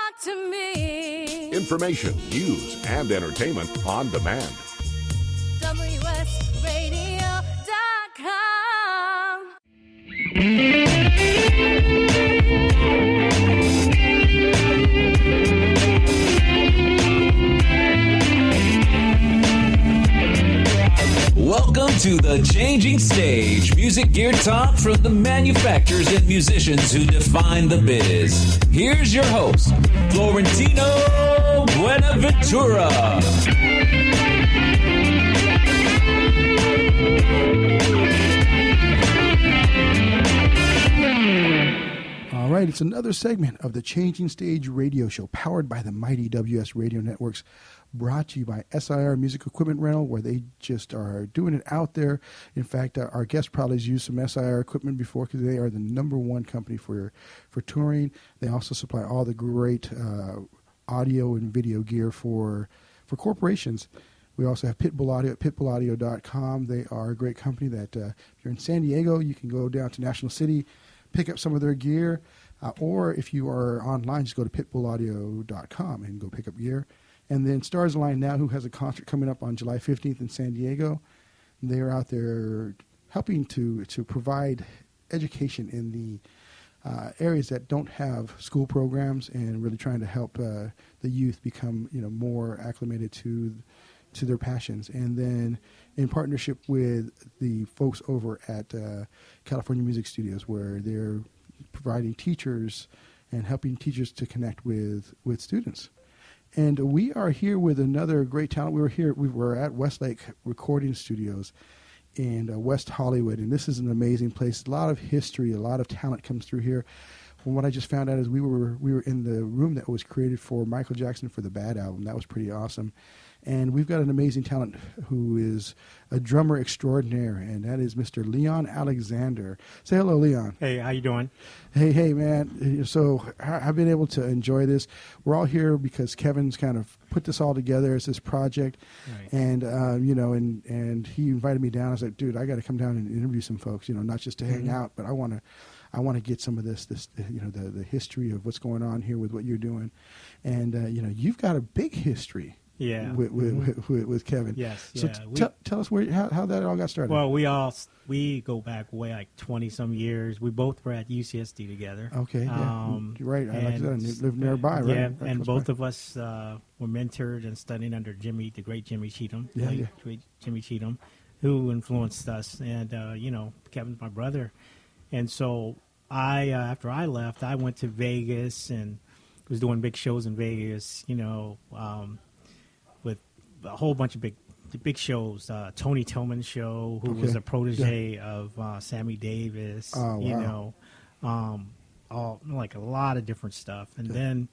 talk to me. Information, news, and entertainment on demand. WSRadio.com. Welcome to The Changing Stage, music gear talk from the manufacturers and musicians who define the biz. Here's your host, Florentino Buenaventura. All right, it's another segment of the Changing Stage radio show powered by the mighty WS Radio Networks, brought to you by SIR Music Equipment Rental, where they just are doing it out there. In fact, our guest probably has used some SIR equipment before because they are the number one company for touring. They also supply all the great audio and video gear for corporations. We also have Pitbull Audio at pitbullaudio.com. They are a great company that if you're in San Diego, you can go down to National City, pick up some of their gear, or if you are online, just go to pitbullaudio.com and go pick up gear. And then Stars Align Now, who has a concert coming up on July 15th in San Diego. They're out there helping to provide education in the areas that don't have school programs, and really trying to help the youth become more acclimated to their passions. And then in partnership with the folks over at California Music Studios, where they're providing teachers and helping teachers to connect with students. And we are here with another great talent. We were at Westlake Recording Studios in West Hollywood, and this is an amazing place. A lot of history, a lot of talent comes through here. From what I just found out is we were in the room that was created for Michael Jackson for the Bad album. That was pretty awesome. And we've got an amazing talent who is a drummer extraordinaire, and that is Mr. Leon Alexander. Say hello, Leon. Hey, how you doing? Hey, man. So I've been able to enjoy this. We're all here because Kevin's kind of put this all together as this project. Right. And, and he invited me down. I was like, dude, I got to come down and interview some folks, not just to hang out, but I want to get some of this, the history of what's going on here with what you're doing. And, you've got a big history. Yeah. With Kevin. Yes. So tell us how that all got started. Well, we go back way like 20 some years. We both were at UCSD together. Okay. Yeah. Right. I live nearby. Right. Yeah. Right, and both of us were mentored and studied under the great Jimmy Cheatham. Great Jimmy Cheatham, who influenced us. And Kevin's my brother. And so after I left, I went to Vegas and was doing big shows in Vegas. With a whole bunch of big shows. Tony Tillman's show, who was a protege of Sammy Davis. Oh, wow. All like a lot of different stuff. And then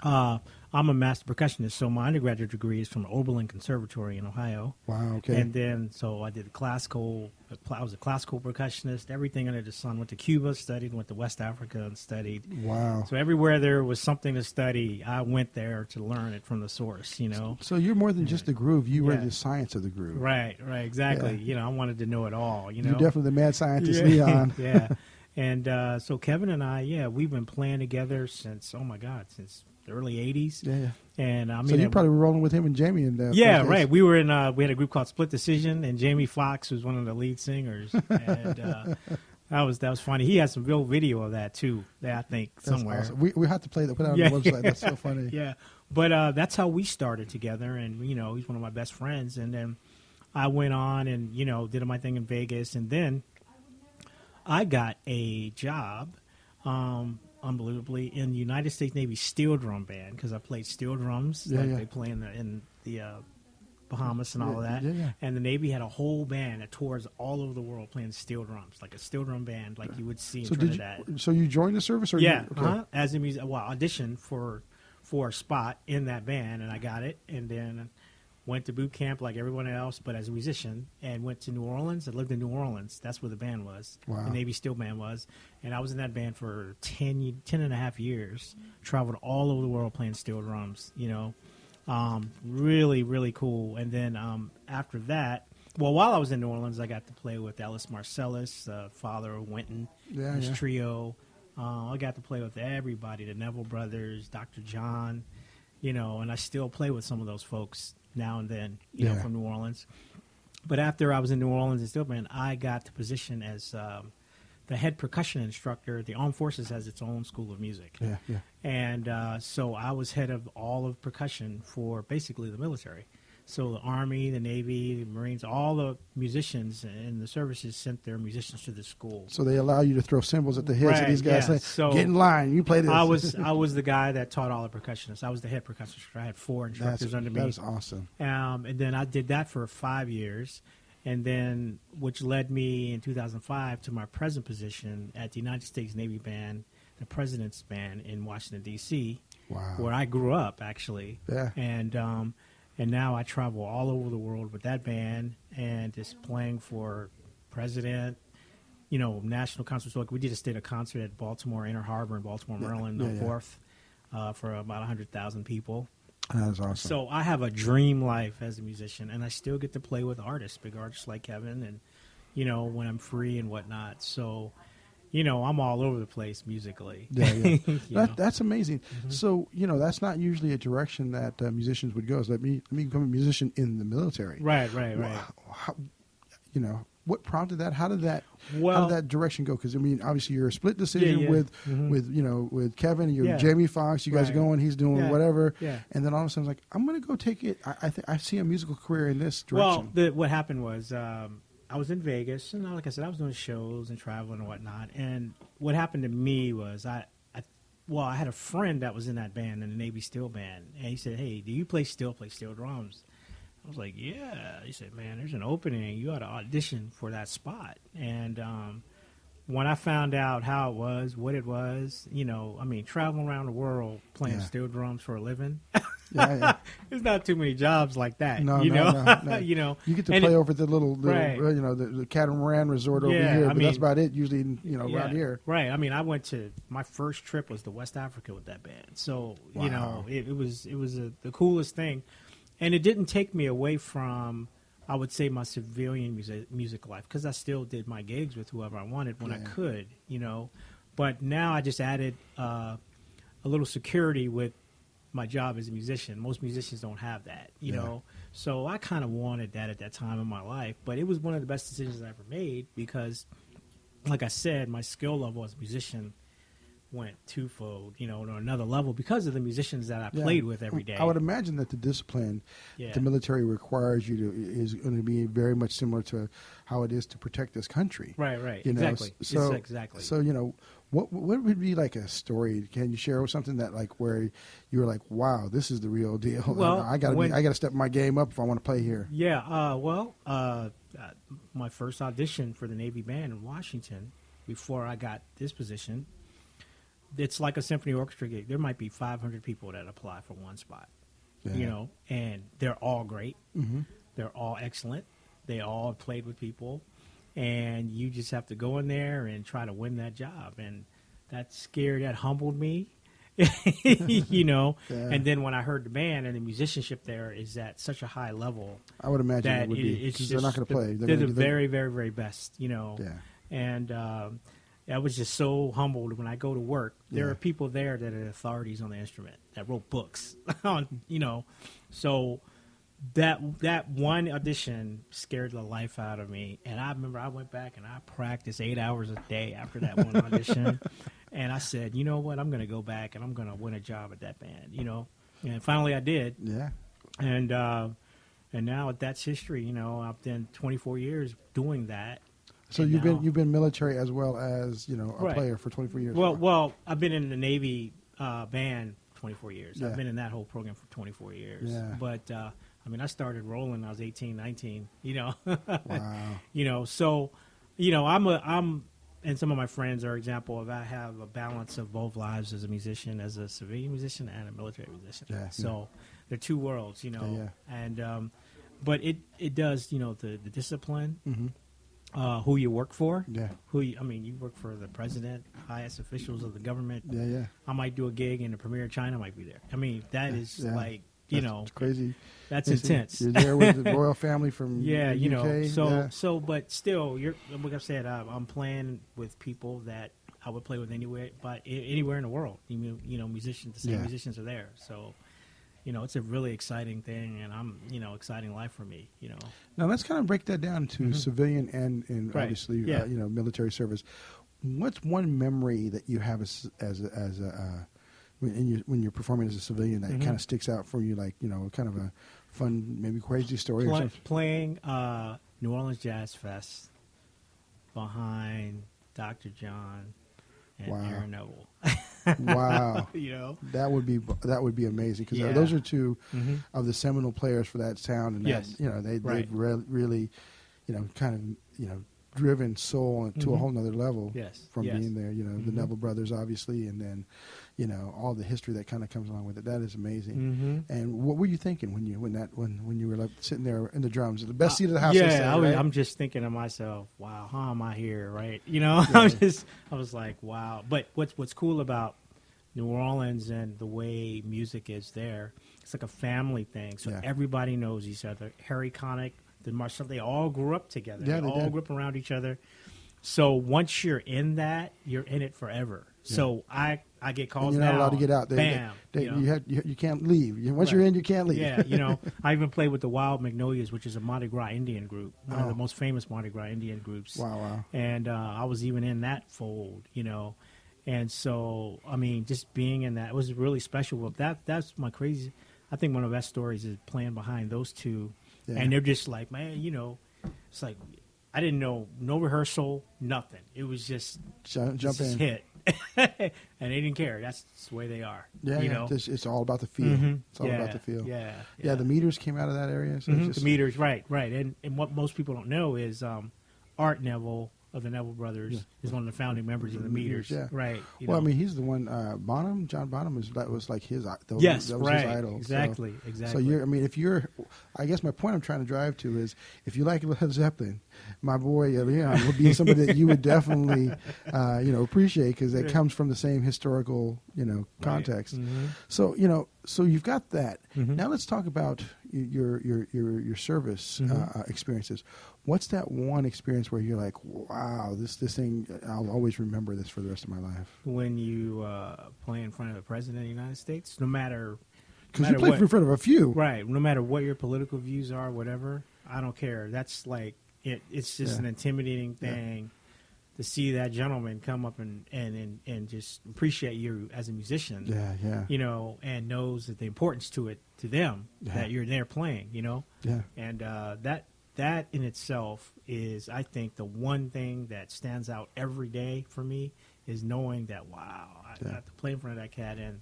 I'm a master percussionist, so my undergraduate degree is from Oberlin Conservatory in Ohio. Wow. Okay. And then so I did I was a classical percussionist, everything under the sun. Went to Cuba, went to West Africa and studied. Wow. So everywhere there was something to study, I went there to learn it from the source, So you're more than just the groove. You were the science of the groove. Right, exactly. Yeah. I wanted to know it all, You're definitely the mad scientist, Leon. Yeah. And so Kevin and I, we've been playing together since the early 80s. Yeah. And I mean, so you probably were rolling with him and Jamie. Right. We were we had a group called Split Decision, and Jamie Foxx was one of the lead singers. And that was funny. He has some real video of that too, I think, somewhere. Awesome. We have to play that, put it on the website. That's so funny. Yeah. But that's how we started together, and, he's one of my best friends. And then I went on and, did my thing in Vegas, and then I got a job, unbelievably, in the United States Navy steel drum band, because I played steel drums. They play in the Bahamas and all of that. Yeah. And the Navy had a whole band that tours all over the world playing steel drums, like a steel drum band like you would see in Trinidad. So you joined the service? Or As a musician. Well, auditioned for a spot in that band, and I got it. And then went to boot camp like everyone else, but as a musician, and went to New Orleans. I lived in New Orleans. That's where the band was. Wow. The Navy Steel Band was. And I was in that band for 10 and a half years. Traveled all over the world playing steel drums, Really, really cool. And then after that, while I was in New Orleans, I got to play with Ellis Marsalis, father of Wynton, his trio. I got to play with everybody, the Neville Brothers, Dr. John, you know, and I still play with some of those folks now and then, you know, Yeah. from New Orleans. But after I was in New Orleans and Steel Band, I got the position as the head percussion instructor. The Armed Forces has its own school of music. Yeah, yeah. And so I was head of all of percussion for basically the military. So the Army, the Navy, the Marines, all the musicians in the services sent their musicians to the school. So they allow you to throw cymbals at the heads of Right, these guys. yeah. Saying, So get in line. You play this. I was the guy that taught all the percussionists. I was the head percussion instructor. I had 4 instructors under me. That is awesome. And then I did that for 5 years, and then which led me in 2005 to my present position at the United States Navy Band, the President's Band in Washington D.C., Wow. where I grew up actually. Yeah. And now I travel all over the world with that band and just playing for President, you know, national concerts. Like we just did a concert at Baltimore Inner Harbor in Baltimore, Maryland, on yeah. 4th for about 100,000 people. That is awesome. So I have a dream life as a musician, and I still get to play with artists, big artists like Kevin, and, you know, when I'm free and whatnot. So, you know, I'm all over the place musically. Yeah, yeah. You know? That's amazing. So, you know, that's not usually a direction that musicians would go. Is let me become a musician in the military. Right. How, you know, what prompted that? How did that Well- direction go? Because I mean, obviously, you're a split decision Yeah. with Mhm. with Kevin. You're Yeah. Jamie Foxx. You guys are Right. going. He's doing Yeah. whatever. Yeah. And then all of a sudden, it's like, I'm going to go take it. I see a musical career in this Well, direction. what happened was I was in Vegas, and like I said, I was doing shows and traveling and whatnot. And what happened to me was I had a friend that was in that band, in the Navy Steel Band, and he said, "Hey, do you play steel drums?" I was like, "Yeah." He said, "Man, there's an opening. You ought to audition for that spot." And when I found out how it was, what it was, you know, I mean, traveling around the world playing Yeah. steel drums for a living. Yeah. There's not too many jobs like that. No, you no, know? no. You know, You get to and play it- over the little Right. you know, the catamaran resort over Yeah, here, I but mean- that's about it. Usually, you know, Yeah, around here. right? I mean, I went to my first trip was to West Africa with that band, so you know, Wow. it was the coolest thing, and it didn't take me away from, I would say, my civilian music life, because I still did my gigs with whoever I wanted when I Yeah. could, you know, but now I just added a little security with my job as a musician. Most musicians don't have that, you Yeah. know. So I kind of wanted that at that time in my life, but it was one of the best decisions I ever made because, like I said, my skill level as a musician went twofold, you know, to another level because of the musicians that I Yeah. played with every day. I would imagine that the discipline Yeah. the military requires you to is going to be very much similar to how it is to protect this country. Right, right, You know, exactly. So Exactly. So you know, what would be like a story? Can you share something that like where you were like, wow, this is the real deal. Well, I got to step my game up if I want to play here. Yeah, my first audition for the Navy Band in Washington, before I got this position, it's like a symphony orchestra gig. There might be 500 people that apply for one spot, Yeah. you know, and they're all great. Mm-hmm. They're all excellent. They all played with people, and you just have to go in there and try to win that job. And that humbled me, you know. Yeah. And then when I heard the band and the musicianship there is at such a high level, I would imagine that it would be it's because they're not just going to play. They're the gonna- very, very, very best, you know. Yeah. And I was just so humbled when I go to work. There Yeah. are people there that are authorities on the instrument that wrote books on, you know. So that one audition scared the life out of me. And I remember I went back and I practiced 8 hours a day after that one audition. And I said, you know what, I'm going to go back and I'm going to win a job at that band, you know. And finally I did. Yeah. And now that's history. You know, I've done 24 years doing that. So And you've now- been military as well as a Right. player for 24 years. Well, I've been in the Navy band 24 years. Yeah. I've been in that whole program for 24 years. Yeah. But I mean, I started rolling when I was 18, 19. You know, Wow. you know. So, you know, I'm, and some of my friends are example of I have a balance of both lives as a musician, as a civilian musician, and a military musician. Yeah, So they're two worlds, you know. Yeah, And but it does, you know, the discipline. Mm-hmm. Who you work for? Yeah. You work for the president, highest officials of the government. Yeah. Yeah. I might do a gig and the premier of China might be there. I mean, that is Yeah. like, you That's know, crazy. that's It's- intense. You're there with the royal family from Yeah, the UK. you know, yeah. so, but still, like I said, I'm playing with people that I would play with anywhere in the world. Musicians, the same Yeah. musicians are there. So, it's a really exciting thing, and exciting life for me. Now let's kind of break that down to civilian and Mm-hmm. Right. obviously Yeah. military service. What's one memory that you have when you're performing as a civilian that kind of sticks out for you, like kind of a fun, maybe crazy story or something? Playing New Orleans Jazz Fest behind Dr. John and Wow. Aaron Neville. Wow, You know? that would be amazing because Yeah. those are two of the seminal players for that sound, and Yes. they've Right. really kind of driven soul to a whole nother level. Yes. From Yes. being there, the Neville brothers obviously, and then all the history that kind of comes along with it. That is amazing. And what were you thinking when you were like sitting there in the drums, the best seat of the house? they say, right? I'm just thinking to myself, wow, how am I here, right? I was like, wow. But what's cool about New Orleans and the way music is there, it's like a family thing. So Yeah. everybody knows each other. Harry Connick, the Marshall, they all grew up together. Yeah, they they all did. grew up around each other. So once you're in that, you're in it forever. So I get And calls you're not now. allowed to get out. Bam. You can't leave. Once you're Right. in, you can't leave. Yeah, I even played with the Wild Magnolias, which is a Mardi Gras Indian group, one of Oh. the most famous Mardi Gras Indian groups. Wow. And I was even in that fold, And so, I mean, just being in that was really special. But that's my crazy. I think one of the best stories is playing behind those two, Yeah. and they're just like, man, it's like I didn't know, no rehearsal, nothing. It was just Jump just in. hit, and they didn't care. That's the way they are. Yeah, you yeah. know. It's all about the feel. Mhm. It's all about the feel. Yeah. The meters came out of that area. So it's Mhm, just, the meters, right. And what most people don't know is Art Neville of the Neville Brothers is one of the founding members of the Meters. Yeah. Right. Well, I mean, he's the one. John Bonham was like his. That was yes, his right. idol. Exactly. So I guess my point I'm trying to drive to is, if you like Led Zeppelin, my boy Leon would be somebody that you would definitely, appreciate because it comes from the same historical, context. Mhm. So so you've got that. Mhm. Now let's talk about your service experiences. What's that one experience where you're like, wow, this thing, I'll always remember this for the rest of my life? When you play in front of the President of the United States, no matter Because you played in front of a few. right, no matter what your political views are, whatever, I don't care. That's like it's just Yeah. an intimidating thing to see that gentleman come up and just appreciate you as a musician. Yeah. And knows that the importance to them that you're there playing, Yeah. and that in itself is, I think, the one thing that stands out every day for me is knowing that, wow, I got to play in front of that cat, and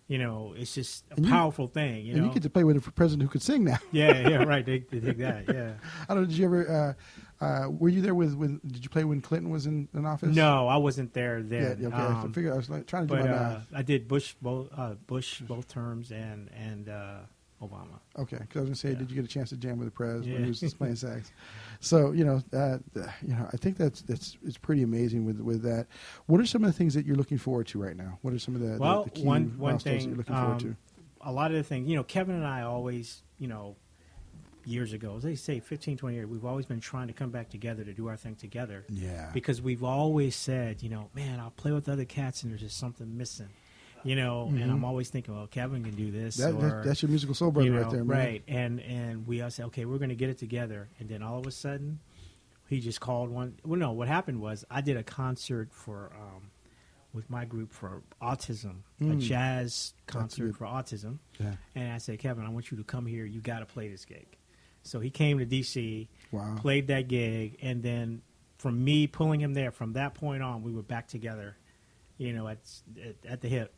it's just a powerful thing. And you get to play with a president who could sing now. yeah, right. They dig that. Yeah. I don't know. Did you ever? Were you there did you play when Clinton was in office? No, I wasn't there Yeah. then. Okay. I figured I was trying to do But my math. I did Bush both terms and Obama. Okay, because I was gonna say, did you get a chance to jam with the Prez when Yeah. he was playing sax? So I think that's it's pretty amazing with that. What are some of the things that you're looking forward to right now? What are some of the key one milestones that thing you're looking forward to? A lot of the things, Kevin and I always, years ago, as they say 15, 20 years, we've always been trying to come back together to do our thing together. Yeah. Because we've always said, man, I'll play with other cats and there's just something missing. And I'm always thinking, well, Kevin can do this. That's your musical soul brother right there, man. Right. And we all said, okay, we're going to get it together. And then all of a sudden, he just called one. Well, no, what happened was I did a concert with my group for autism, a jazz concert for autism. Yeah. And I said, Kevin, I want you to come here. You got to play this gig. So he came to D.C., Wow. played that gig, and then from me pulling him there, from that point on, we were back together, at the hip,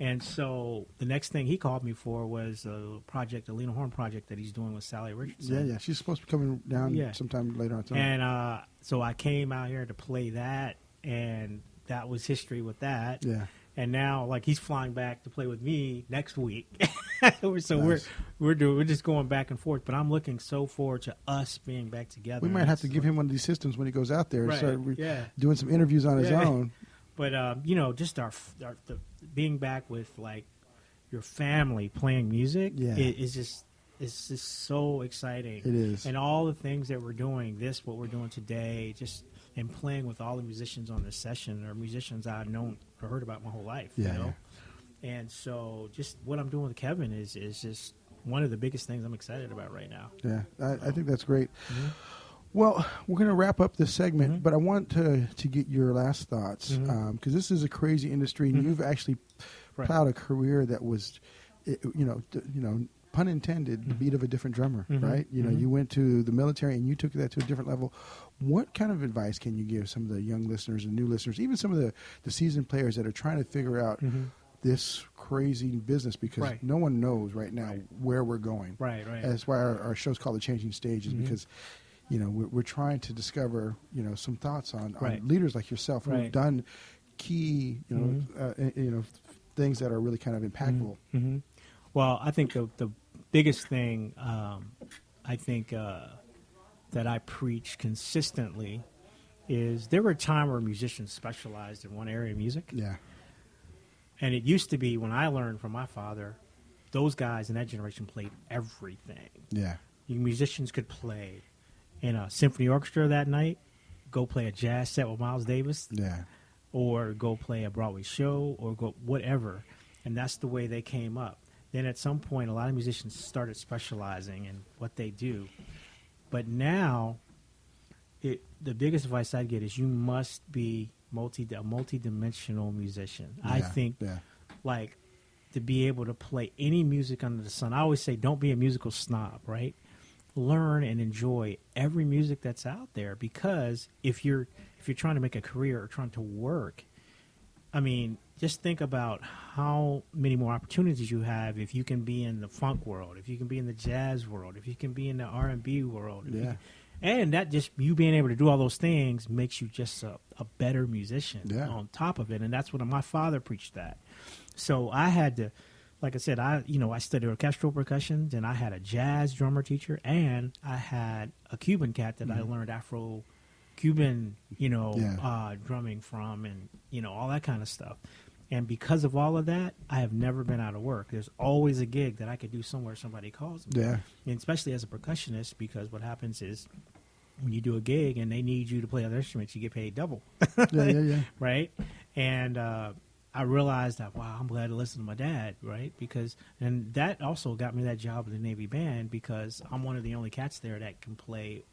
And so the next thing he called me for was a project, a Lena Horne project that he's doing with Sally Richardson. Yeah. She's supposed to be coming down sometime later on tonight. And so I came out here to play that, and that was history with that. Yeah. And now, he's flying back to play with me next week. So Nice. we're just going back and forth. But I'm looking so forward to us being back together. We might have to give him one of these systems when he goes out there and Right, start doing some interviews on his own. But just the being back with your family playing music, it's just so exciting. It is. And all the things that we're doing, what we're doing today, just and playing with all the musicians on this session are musicians I've known or heard about my whole life. Yeah, You know, and so just what I'm doing with Kevin is just one of the biggest things I'm excited about right now. Yeah, I think that's great. Well, we're going to wrap up this segment, but I want to get your last thoughts because this is a crazy industry, and you've actually Right. plowed a career that was, pun intended, the beat of a different drummer, right? You know, you went to the military and you took that to a different level. What kind of advice can you give some of the young listeners and new listeners, even some of the seasoned players that are trying to figure out this crazy business because Right. no one knows right now where we're going. Right. That's why our show's called The Changing Stage, is because, we're trying to discover, some thoughts on Right. leaders like yourself who've Right. done key, things that are really kind of impactful. Well, I think the biggest thing that I preach consistently is there were a time where musicians specialized in one area of music. Yeah. And it used to be when I learned from my father, those guys in that generation played everything. Yeah. You musicians could play in a symphony orchestra that night, go play a jazz set with Miles Davis, Yeah. or go play a Broadway show, or go whatever. And that's the way they came up. Then at some point, a lot of musicians started specializing in what they do. But now, the biggest advice I'd get is you must be a multi-dimensional musician. I think, like, to be able to play any music under the sun. I always say, don't be a musical snob, right? Learn and enjoy every music that's out there, because if you're trying to make a career or trying to work, I mean, just think about how many more opportunities you have if you can be in the funk world, if you can be in the jazz world, if you can be in the R&B world. And that just you being able to do all those things makes you just a better musician on top of it. And that's what my father preached that. So I had to, like I said, I studied orchestral percussion, and I had a jazz drummer teacher, and I had a Cuban cat that I learned Afro-Cuban, drumming from, and, all that kind of stuff. And because of all of that, I have never been out of work. There's always a gig that I could do somewhere somebody calls me. Yeah. And especially as a percussionist, because what happens is when you do a gig and they need you to play other instruments, you get paid double. Yeah. Right? And I realized that, wow, I'm glad to listen to my dad, right? And that also got me that job at the Navy Band, because I'm one of the only cats there that can play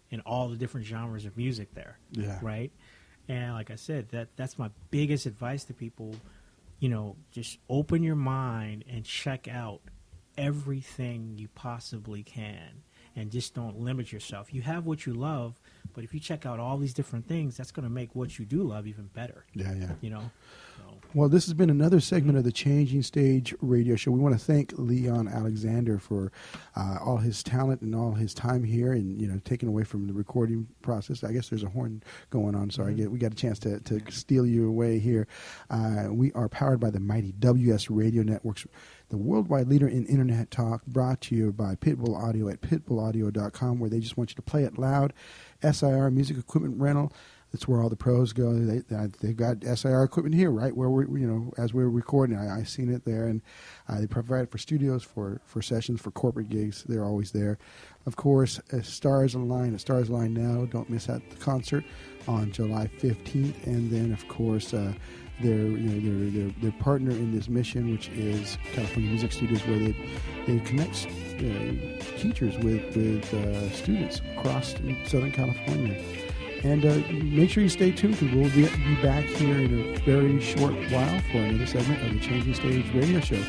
in all the different genres of music there. Yeah. Right? And like I said, that's my biggest advice to people. Just open your mind and check out everything you possibly can, and just don't limit yourself. You have what you love, but if you check out all these different things, that's going to make what you do love even better. Yeah. So. Well, this has been another segment of the Changing Stage radio show. We want to thank Leon Alexander for all his talent and all his time here, and taken away from the recording process. I guess there's a horn going on, so we got a chance to steal you away here. We are powered by the mighty WS Radio Networks, the worldwide leader in internet talk, brought to you by Pitbull Audio at pitbullaudio.com, where they just want you to play it loud. SIR Music Equipment Rental. That's where all the pros go. They've got SIR equipment here, right where as we're recording. I seen it there, and they provide it for studios, for sessions, for corporate gigs. They're always there. Of course, Stars Align at Stars Align Now. Don't miss out the concert on July 15th, and then of course their partner in this mission, which is California Music Studios, where they connect teachers with students across Southern California. And make sure you stay tuned, because we'll be back here in a very short while for another segment of the Changing Stage radio show.